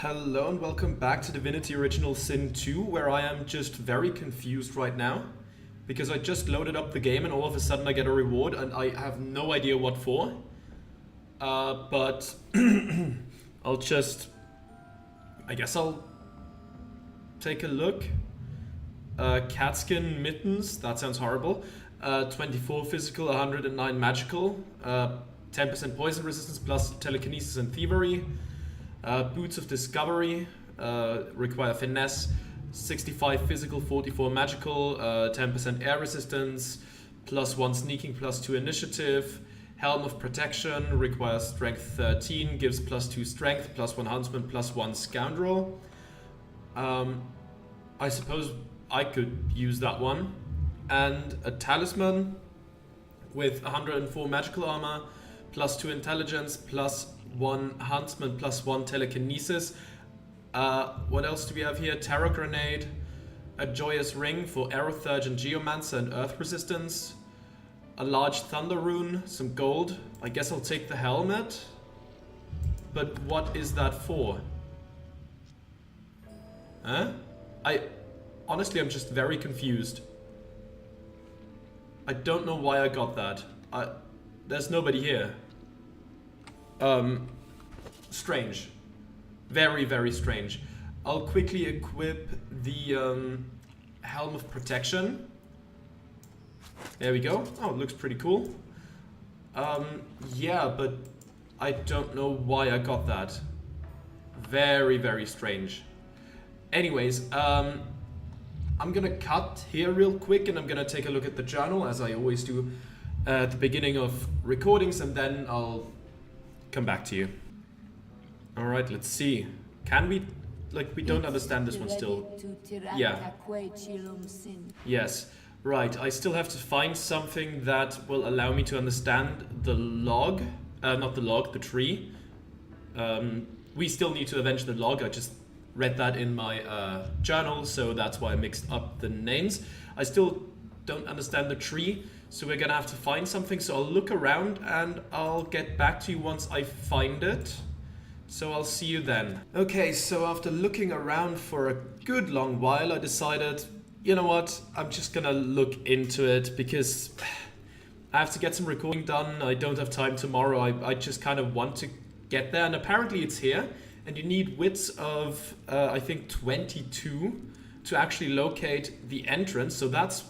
Hello and welcome back to Divinity Original Sin 2, where I am just very confused right now because I just loaded up the game and all of a sudden I get a reward and I have no idea what for. But I guess I'll take a look. Catskin Mittens, that sounds horrible. 24 physical, 109 magical, 10% poison resistance plus telekinesis and thievery. Boots of Discovery, require finesse, 65 physical, 44 magical, 10% air resistance, +1 sneaking, +2 initiative. Helm of Protection, requires strength 13, gives +2 strength, +1 huntsman, +1 scoundrel. I suppose I could use that one. And a talisman with 104 magical armor, +2 intelligence, +1 huntsman, +1 telekinesis. What else do we have here? Terror grenade, a joyous ring for aerothurge and geomancer and earth resistance, a large thunder rune, some gold. I guess I'll take the helmet. But what is that for? Huh? Honestly, I'm just very confused. I don't know why I got that. There's nobody here. Strange. Very, very strange. I'll quickly equip the Helm of Protection. There we go. Oh, it looks pretty cool. Yeah, but I don't know why I got that. Very, very strange. Anyways, I'm gonna cut here real quick and I'm gonna take a look at the journal, as I always do at the beginning of recordings, and then I'll come back to you. Alright, let's see. Can we... we don't understand this one still. Yeah. Yes. Right, I still have to find something that will allow me to understand the log. Not the log, the tree. We still need to avenge the log. I just read that in my journal, so that's why I mixed up the names. I still don't understand the tree, so we're gonna have to find something. So I'll look around and I'll get back to you once I find it. So I'll see you then. Okay, so after looking around for a good long while, I decided, you know what, I'm just gonna look into it because I have to get some recording done. I don't have time tomorrow. I just kind of want to get there, and apparently it's here. And you need wits of, I think, 22 to actually locate the entrance. So that's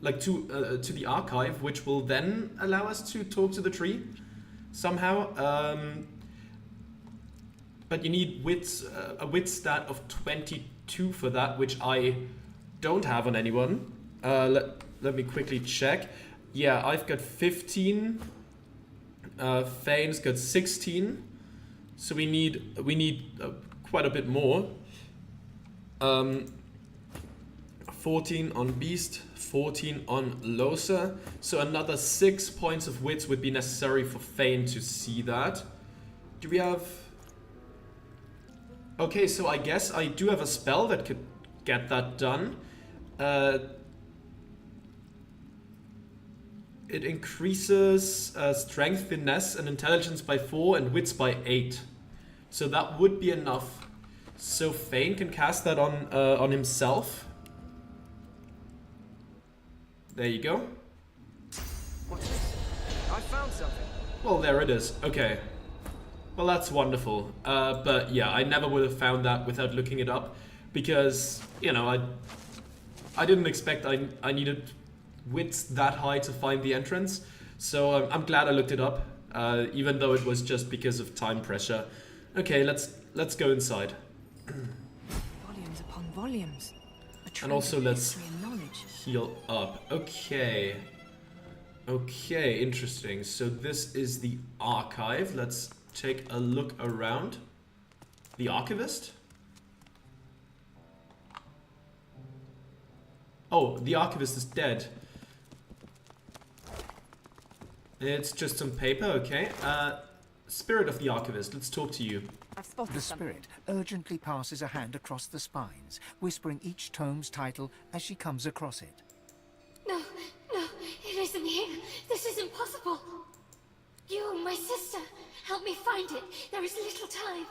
like to the archive, which will then allow us to talk to the tree somehow. But you need wits, a wit stat of 22 for that, which I don't have on anyone. Let me quickly check. Yeah, I've got 15. Fane's got 16. So we need quite a bit more. 14 on Beast, 14 on Losa. So another 6 points of wits would be necessary for Fane to see that. Do we have... Okay, so I guess I do have a spell that could get that done. It increases strength, finesse, and intelligence by 4 and wits by 8. So that would be enough. So Fane can cast that on himself. There you go. What's this? I found something. Well, there it is. Okay. Well, that's wonderful. But yeah, I never would have found that without looking it up. Because, you know, I didn't expect I needed wits that high to find the entrance, so I'm glad I looked it up, even though it was just because of time pressure. Okay, let's go inside. Volumes upon volumes. And also let's heal up. Okay, interesting. So this is the archive. Let's take a look around. The archivist? Oh, the archivist is dead. It's just some paper, okay. Spirit of the Archivist, let's talk to you. The spirit urgently passes a hand across the spines, whispering each tome's title as she comes across it. No, it isn't here. This is impossible. You, my sister, help me find it. There is little time.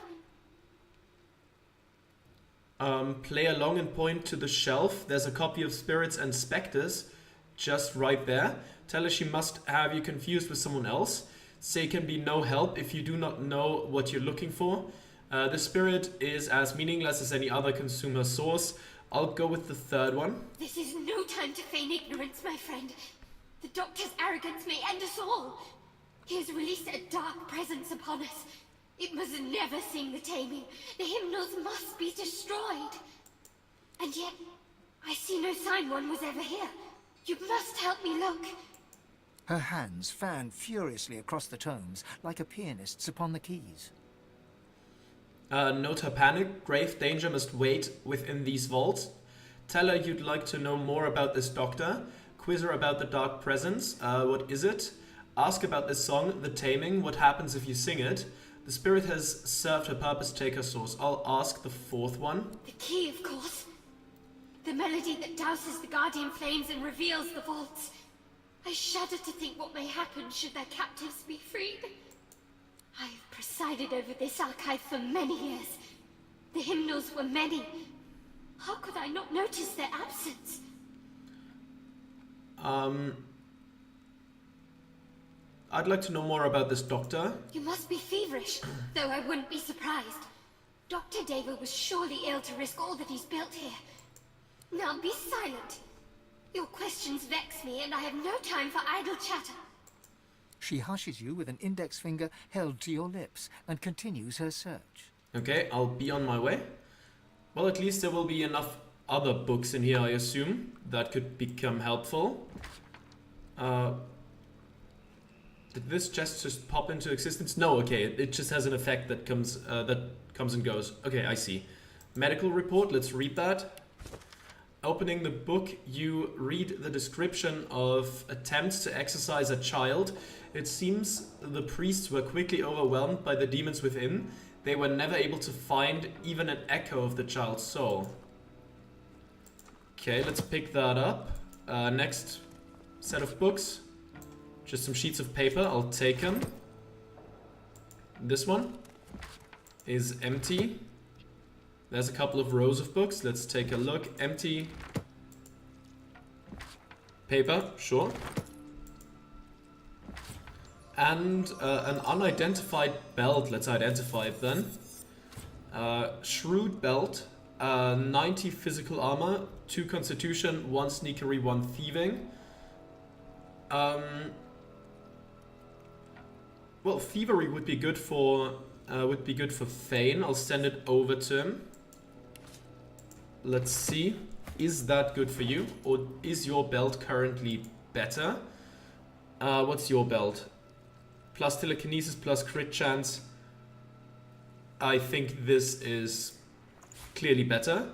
Play along and point to the shelf. There's a copy of Spirits and Spectres just right there. Tell her she must have you confused with someone else. Say can be no help if you do not know what you're looking for. The spirit is as meaningless as any other consumer source. I'll go with the third one. This is no time to feign ignorance, my friend. The Doctor's arrogance may end us all. He has released a dark presence upon us. It must never sing the taming. The hymnals must be destroyed. And yet, I see no sign one was ever here. You must help me look. Her hands fan furiously across the tomes like a pianist's upon the keys. Note her panic. Grave danger must wait within these vaults. Tell her you'd like to know more about this doctor. Quiz her about the dark presence. What is it? Ask about this song, The Taming. What happens if you sing it? The spirit has served her purpose. Take her source. I'll ask the fourth one. The key, of course. The melody that douses the guardian flames and reveals the vaults. I shudder to think what may happen should their captives be freed. I have presided over this archive for many years. The hymnals were many. How could I not notice their absence? I'd like to know more about this doctor. You must be feverish, though I wouldn't be surprised. Dr. David was surely ill to risk all that he's built here. Now be silent. Your questions vex me, and I have no time for idle chatter. She hushes you with an index finger held to your lips and continues her search. Okay, I'll be on my way. Well, at least there will be enough other books in here, I assume, that could become helpful. Did this chest just pop into existence? No, okay, it just has an effect that comes and goes. Okay, I see. Medical report, let's read that. Opening the book, you read the description of attempts to exorcise a child. It seems the priests were quickly overwhelmed by the demons within. They were never able to find even an echo of the child's soul. Okay, let's pick that up. Next set of books. Just some sheets of paper, I'll take them. This one is empty. There's a couple of rows of books. Let's take a look. Empty. Paper, sure. And an unidentified belt. Let's identify it then. Shrewd belt. 90 physical armor. 2 constitution. 1 sneakery. 1 thieving. Well, thievery would be good for Thane. I'll send it over to him. Let's see. Is that good for you? Or is your belt currently better? What's your belt? Plus telekinesis, plus crit chance. I think this is clearly better.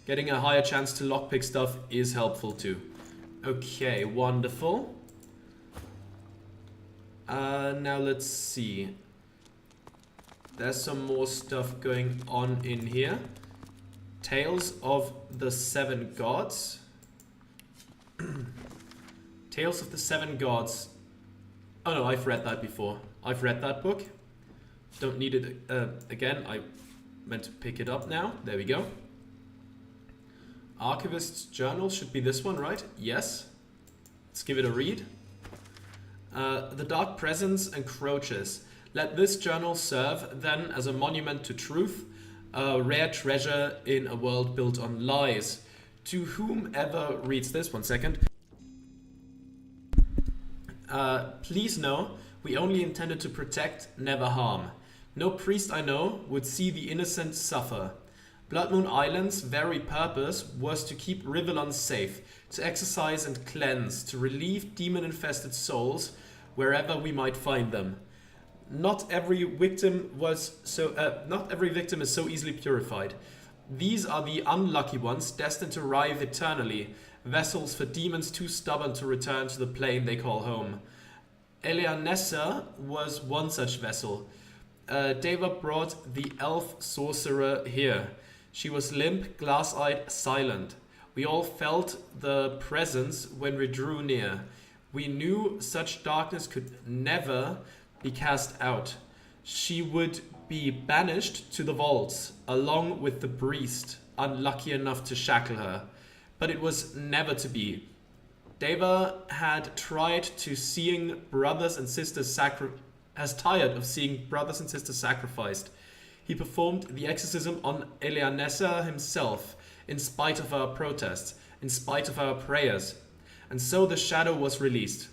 Getting a higher chance to lockpick stuff is helpful too. Okay, wonderful. Now let's see. There's some more stuff going on in here. Tales of the Seven Gods. Tales of the Seven Gods. Oh no, I've read that before. I've read that book. Don't need it again. I meant to pick it up now. There we go. Archivist's Journal should be this one, right? Yes. Let's give it a read. The dark presence encroaches. Let this journal serve then as a monument to truth, a rare treasure in a world built on lies. To whomever reads this, one second. Please know, we only intended to protect, never harm. No priest I know would see the innocent suffer. Blood Moon Island's very purpose was to keep Rivellon safe, to exorcise and cleanse, to relieve demon-infested souls wherever we might find them. Not every victim is so easily purified. These are the unlucky ones destined to writhe eternally, vessels for demons too stubborn to return to the plane they call home. Elianessa was one such vessel. Deva brought the elf sorcerer here. She was limp, glass-eyed, silent. We all felt the presence when we drew near. We knew such darkness could never be cast out. She would be banished to the vaults, along with the priest, unlucky enough to shackle her. But it was never to be. Deva had tried to seeing brothers and sisters has tired of seeing brothers and sisters sacrificed. He performed the exorcism on Eleanessa himself, in spite of our protests, in spite of our prayers. And so the shadow was released.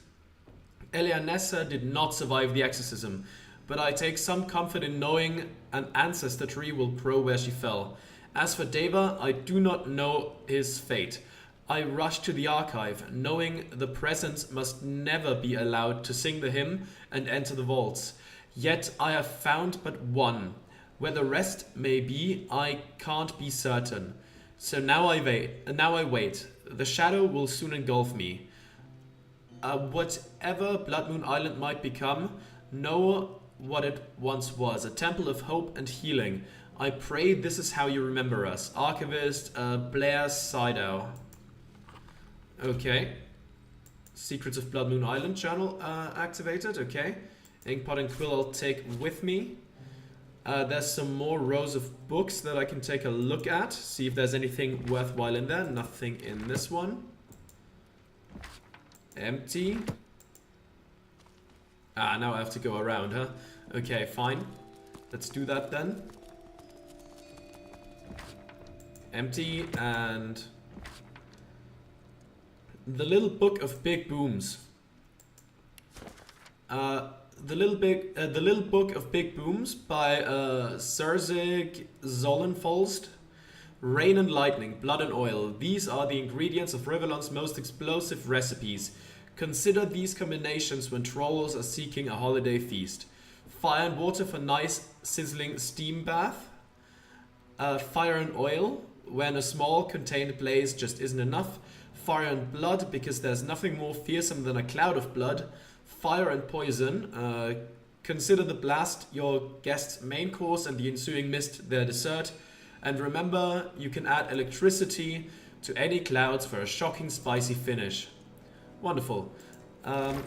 Eleanessa did not survive the exorcism, but I take some comfort in knowing an ancestor tree will grow where she fell. As for Deva, I do not know his fate. I rush to the archive, knowing the presence must never be allowed to sing the hymn and enter the vaults. Yet I have found but one. Where the rest may be, I can't be certain. So now I wait. The shadow will soon engulf me. Whatever Blood Moon Island might become, know what it once was. A temple of hope and healing. I pray this is how you remember us. Archivist Blair Sydow. Okay. Secrets of Blood Moon Island journal activated. Okay. Inkpot and Quill I'll take with me. There's some more rows of books that I can take a look at. See if there's anything worthwhile in there. Nothing in this one. Empty. Now I have to go around, huh? Okay, fine. Let's do that then. Empty and... The Little Book of Big Booms. The Little Book of Big Booms by Serzig Zollenfolst. Rain and lightning, blood and oil. These are the ingredients of Rivellon's most explosive recipes. Consider these combinations when trolls are seeking a holiday feast. Fire and water for nice sizzling steam bath. Fire and oil when a small contained blaze just isn't enough. Fire and blood because there's nothing more fearsome than a cloud of blood. Fire and poison. Consider the blast your guest's main course and the ensuing mist their dessert. And remember, you can add electricity to any clouds for a shocking spicy finish. Wonderful. Come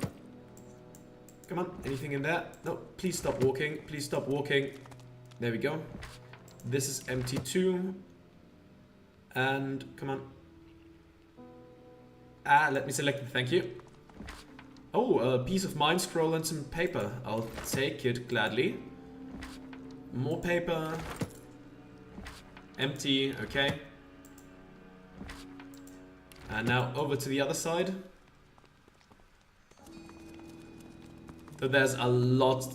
on, anything in there? No, please stop walking. Please stop walking. There we go. This is empty too. And come on. Let me select it. Thank you. Oh, a piece of mind scroll and some paper. I'll take it gladly. More paper. Empty, okay. And now over to the other side. So there's a lot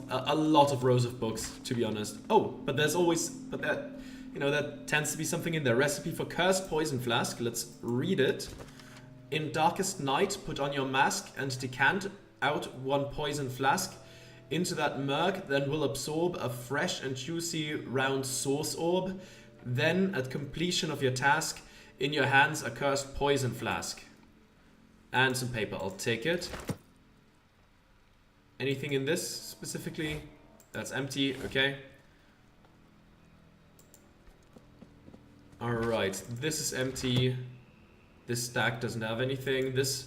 of rows of books, to be honest. Oh, but there's always, that tends to be something in there. Recipe for cursed poison flask. Let's read it. In darkest night, put on your mask and decant out one poison flask into that murk, then will absorb a fresh and juicy round source orb. Then, at completion of your task, in your hands a cursed poison flask. And some paper, I'll take it. Anything in this specifically? That's empty, okay. Alright, this is empty. This stack doesn't have anything. This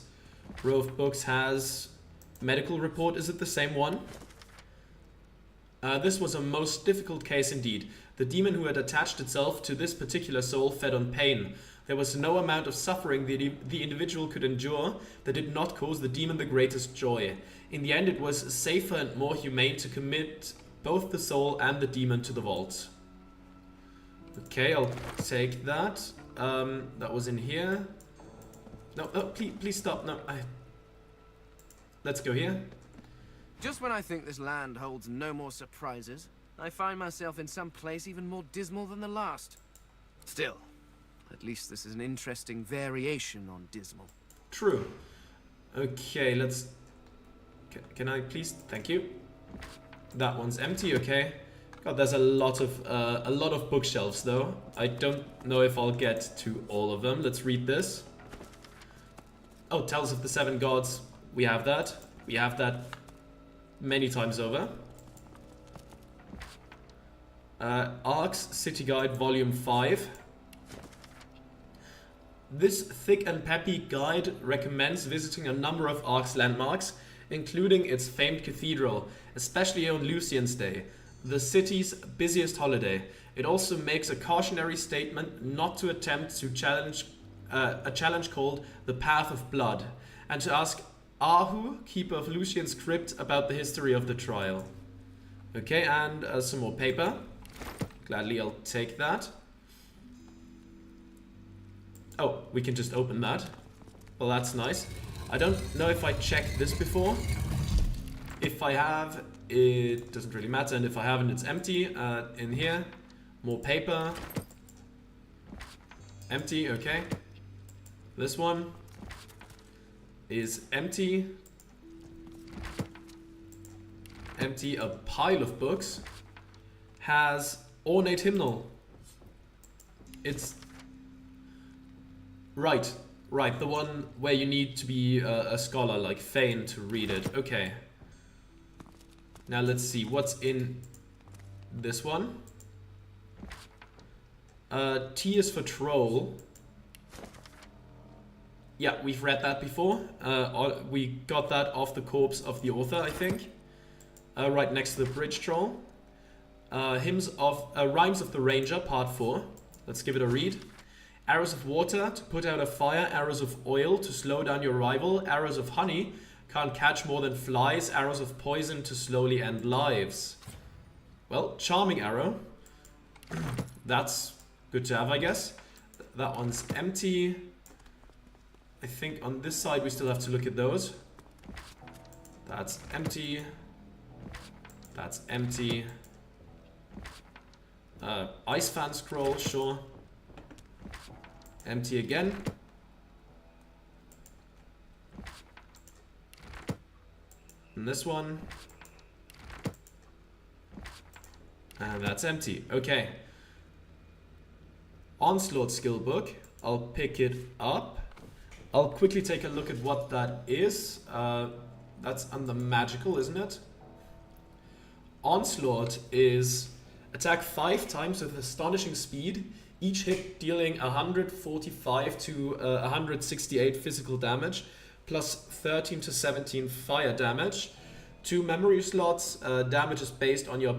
row of books has medical report. Is it the same one? This was a most difficult case indeed. The demon who had attached itself to this particular soul fed on pain. There was no amount of suffering the individual could endure that did not cause the demon the greatest joy. In the end, it was safer and more humane to commit both the soul and the demon to the vault. Okay, I'll take that. That was in here. No, please stop. No, let's go here. Just when I think this land holds no more surprises, I find myself in some place even more dismal than the last. Still, at least this is an interesting variation on dismal. True. Okay, let's... Can I please? Thank you. That one's empty, okay. God, there's a lot of bookshelves though. I don't know if I'll get to all of them. Let's read this. Oh, Tales of the Seven Gods. We have that. We have that many times over. Ark's City Guide Volume 5. This thick and peppy guide recommends visiting a number of Ark's landmarks, including its famed cathedral, especially on Lucian's Day. the city's busiest holiday. It also makes a cautionary statement not to attempt to challenge a challenge called the Path of Blood, and to ask Ahu, keeper of Lucian's crypt, about the history of the trial. Okay, and some more paper. Gladly, I'll take that. Oh, we can just open that. Well, that's nice. I don't know if I checked this before. If I have, it doesn't really matter, and if I haven't, it's empty. In here, more paper. Empty, okay. This one is empty. Empty, a pile of books. Has ornate hymnal. It's... Right, the one where you need to be a scholar like Fane to read it. Okay. Now let's see, what's in this one? T is for troll. Yeah, we've read that before. We got that off the corpse of the author, I think. Right next to the bridge troll. Rhymes of the Ranger, part 4. Let's give it a read. Arrows of water to put out a fire, arrows of oil to slow down your rival, arrows of honey can't catch more than flies, arrows of poison to slowly end lives. Well, charming arrow. That's good to have, I guess. That one's empty. I think on this side we still have to look at those. That's empty. That's empty. Ice fan scroll, sure. Empty again. And this one. And that's empty. Okay. Onslaught skill book. I'll pick it up. I'll quickly take a look at what that is. That's under magical, isn't it? Onslaught is attack 5 times with astonishing speed. Each hit dealing 145 to 168 physical damage, plus 13 to 17 fire damage. 2 memory slots. Damage is based on your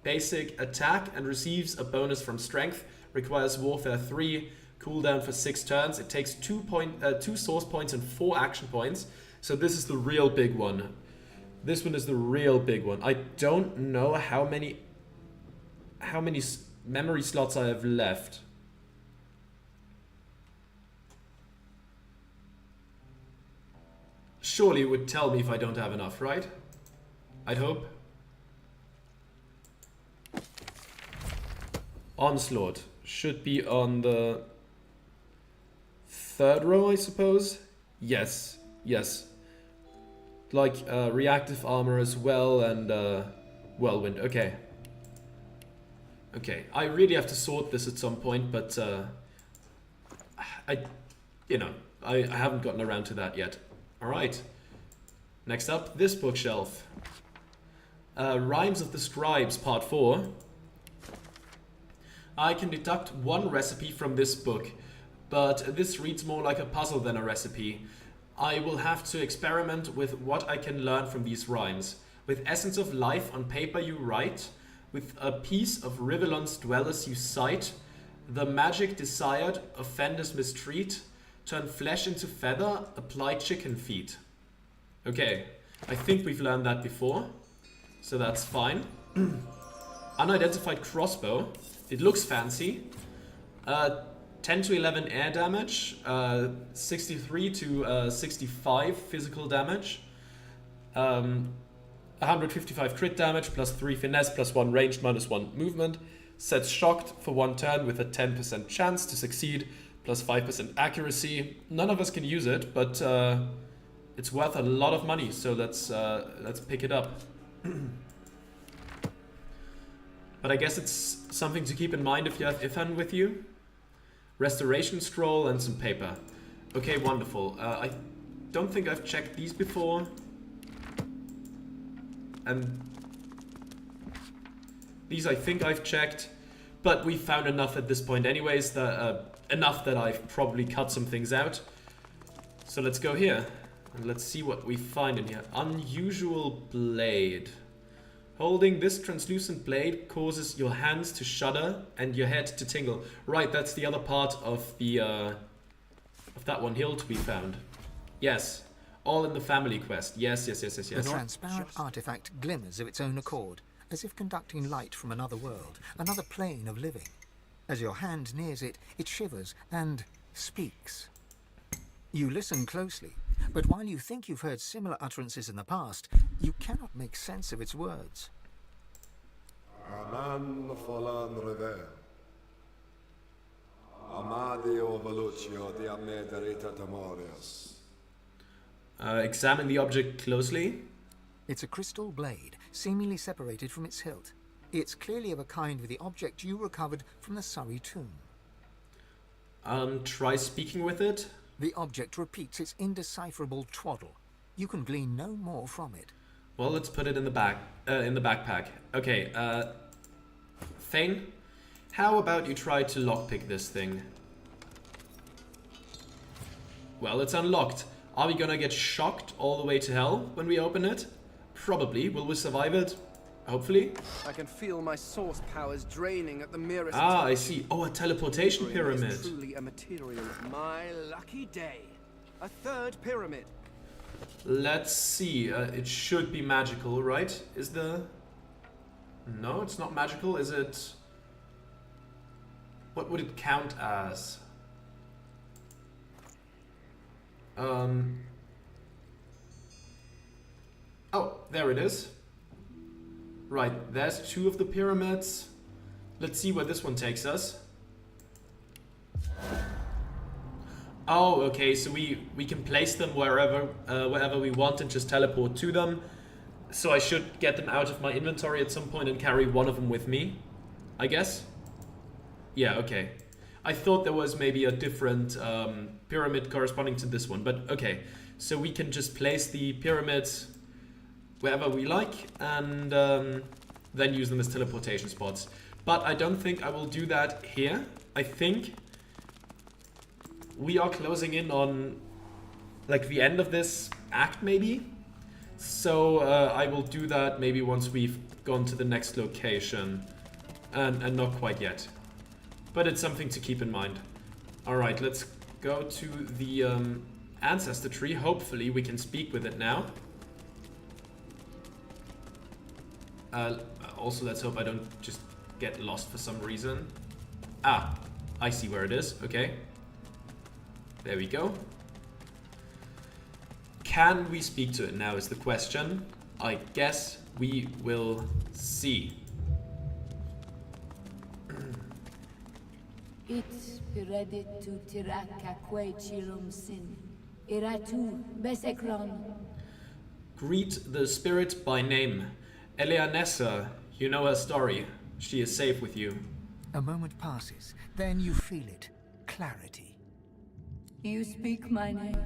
basic attack and receives a bonus from strength. Requires warfare 3. Cooldown for 6 turns. It takes 2 source points and 4 action points. So this is the real big one. This one is the real big one. I don't know how many memory slots I have left. Surely it would tell me if I don't have enough, right? I'd hope. Onslaught should be on the 3rd row, I suppose. Yes. Like reactive armor as well, and whirlwind. Okay, I really have to sort this at some point, but I haven't gotten around to that yet. All right. Next up, this bookshelf. Rhymes of the Scribes, part 4. I can deduct 1 recipe from this book, but this reads more like a puzzle than a recipe. I will have to experiment with what I can learn from these rhymes. With essence of life on paper you write, with a piece of Rivellon's dwellers you cite, the magic desired offenders mistreat, turn flesh into feather, apply chicken feet. Okay, I think we've learned that before, so that's fine. Unidentified crossbow. It looks fancy. 10 to 11 air damage, 63 to 65 physical damage, 155 crit damage, plus 3 finesse, plus 1 ranged, minus 1 movement. Sets shocked for 1 turn with a 10% chance to succeed, plus 5% accuracy. None of us can use it, but it's worth a lot of money, so let's pick it up. But I guess it's something to keep in mind if you have Ithan with you. Restoration scroll and some paper. Okay, wonderful. I don't think I've checked these before. And these I think I've checked. But we found enough at this point anyways, enough that I've probably cut some things out. So let's go here. And let's see what we find in here. Unusual blade. Holding this translucent blade causes your hands to shudder and your head to tingle. Right, that's the other part of the of that one hill to be found. Yes, all in the family quest. Yes. The transparent artifact glimmers of its own accord, as if conducting light from another world, another plane of living. As your hand nears it, it shivers and speaks. You listen closely, but while you think you've heard similar utterances in the past, you cannot make sense of its words. Anan falan rever. Amadio Veluccio di Amederita Tamorius. Examine the object closely. It's a crystal blade, seemingly separated from its hilt. It's clearly of a kind with the object you recovered from the Surrey tomb. Try speaking with it. The object repeats its indecipherable twaddle. You can glean no more from it. Well, let's put it in the backpack. Okay, Thane, how about you try to lockpick this thing? Well, it's unlocked. Are we gonna get shocked all the way to hell when we open it? Probably. Will we survive it? Hopefully. I can feel my source powers draining at the merest Ah, I touch. see. Oh, a teleportation pyramid. Is truly a material of my lucky day. A third pyramid. Let's see. It should be magical, right? Is the... No, it's not magical. Is it... What would it count as? Oh, there it is. Right, there's two of the pyramids. Let's see where this one takes us. Oh, okay, so we can place them wherever we want and just teleport to them. So I should get them out of my inventory at some point and carry one of them with me, I guess. Yeah, okay. I thought there was maybe a different pyramid corresponding to this one, but okay. So we can just place the pyramids wherever we like and then use them as teleportation spots. But I don't think I will do that here. I think we are closing in on like the end of this act maybe. So I will do that maybe once we've gone to the next location and not quite yet. But it's something to keep in mind. Alright, let's go to the ancestor tree. Hopefully we can speak with it now. Also, let's hope I don't just get lost for some reason. Ah, I see where it is. Okay. There we go. Can we speak to it now is the question. I guess we will see. It's piredit to tiraka que chilum sin. Iratu besekron. Greet the spirit by name. Eleanessa, you know her story. She is safe with you. A moment passes, then you feel it. Clarity. You speak my name.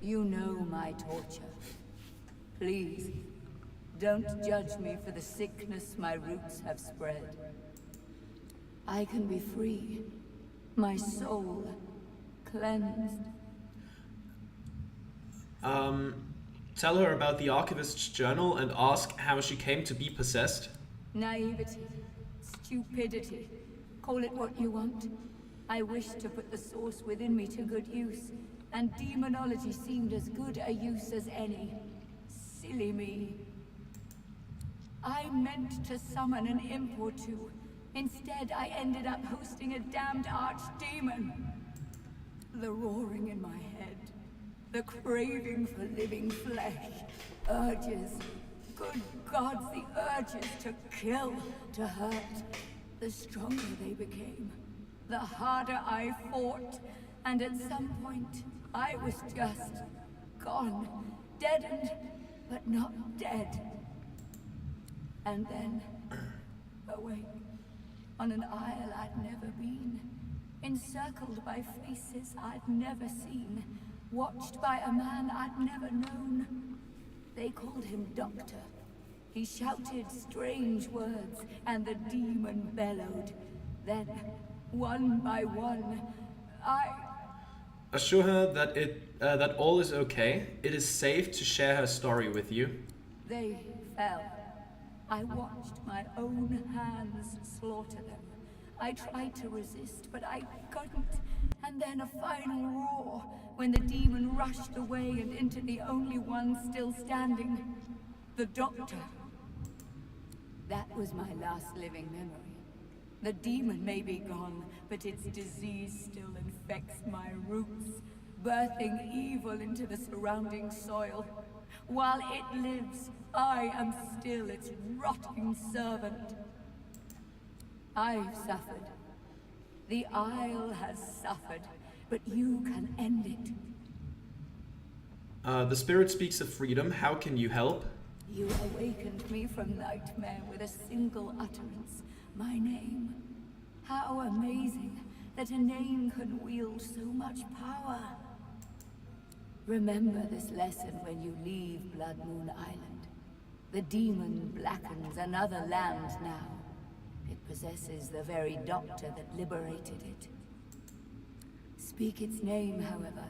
You know my torture. Please, don't judge me for the sickness my roots have spread. I can be free. My soul cleansed. Tell her about the Archivist's journal and ask how she came to be possessed. Naivety, stupidity, call it what you want. I wish to put the source within me to good use, and demonology seemed as good a use as any. Silly me. I meant to summon an imp or two. Instead, I ended up hosting a damned archdemon. The roaring in my head, the craving for living flesh, urges. Good gods, the urges to kill, to hurt. The stronger they became, the harder I fought. And at some point, I was just gone, deadened, but not dead. And then, awake, on an isle I'd never been, encircled by faces I'd never seen, watched by a man I'd never known. They called him Doctor. He shouted strange words, and the demon bellowed. Then, one by one, Assure her that that all is okay. It is safe to share her story with you. They fell. I watched my own hands slaughter them. I tried to resist, but I couldn't. And then a final roar, when the demon rushed away and into the only one still standing. The doctor. That was my last living memory. The demon may be gone, but its disease still infects my roots, birthing evil into the surrounding soil. While it lives, I am still its rotting servant. I've suffered. The Isle has suffered, but you can end it. The spirit speaks of freedom. How can you help? You awakened me from nightmare with a single utterance. My name. How amazing that a name can wield so much power. Remember this lesson when you leave Blood Moon Island. The demon blackens another land now. It possesses the very doctor that liberated it. Speak its name, however,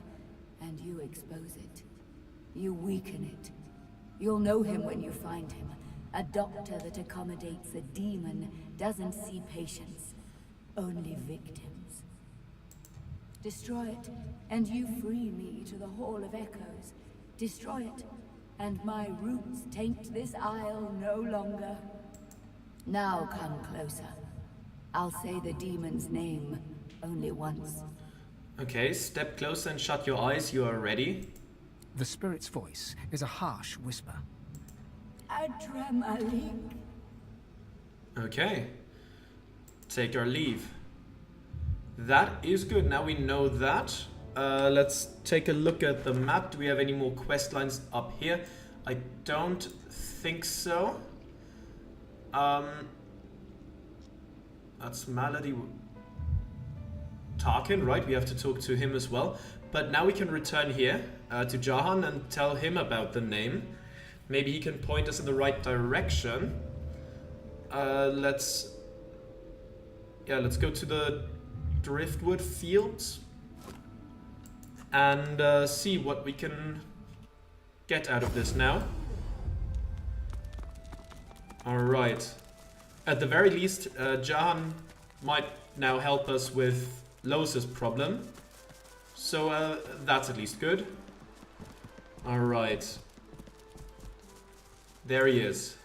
and you expose it. You weaken it. You'll know him when you find him. A doctor that accommodates a demon doesn't see patients, only victims. Destroy it, and you free me to the Hall of Echoes. Destroy it, and my roots taint this isle no longer. Now come closer. I'll say the demon's name only once. Okay, step closer and shut your eyes. You are ready. The spirit's voice is a harsh whisper. Adramalik. Okay. Take our leave. That is good. Now we know that. Let's take a look at the map. Do we have any more quest lines up here? I don't think so. That's Malady Tarkin, right? We have to talk to him as well. But now we can return here to Jahan and tell him about the name. Maybe he can point us in the right direction. Let's go to the Driftwood Fields and see what we can get out of this now. Alright. At the very least, Jahan might now help us with Los's problem. So that's at least good. Alright. There he is.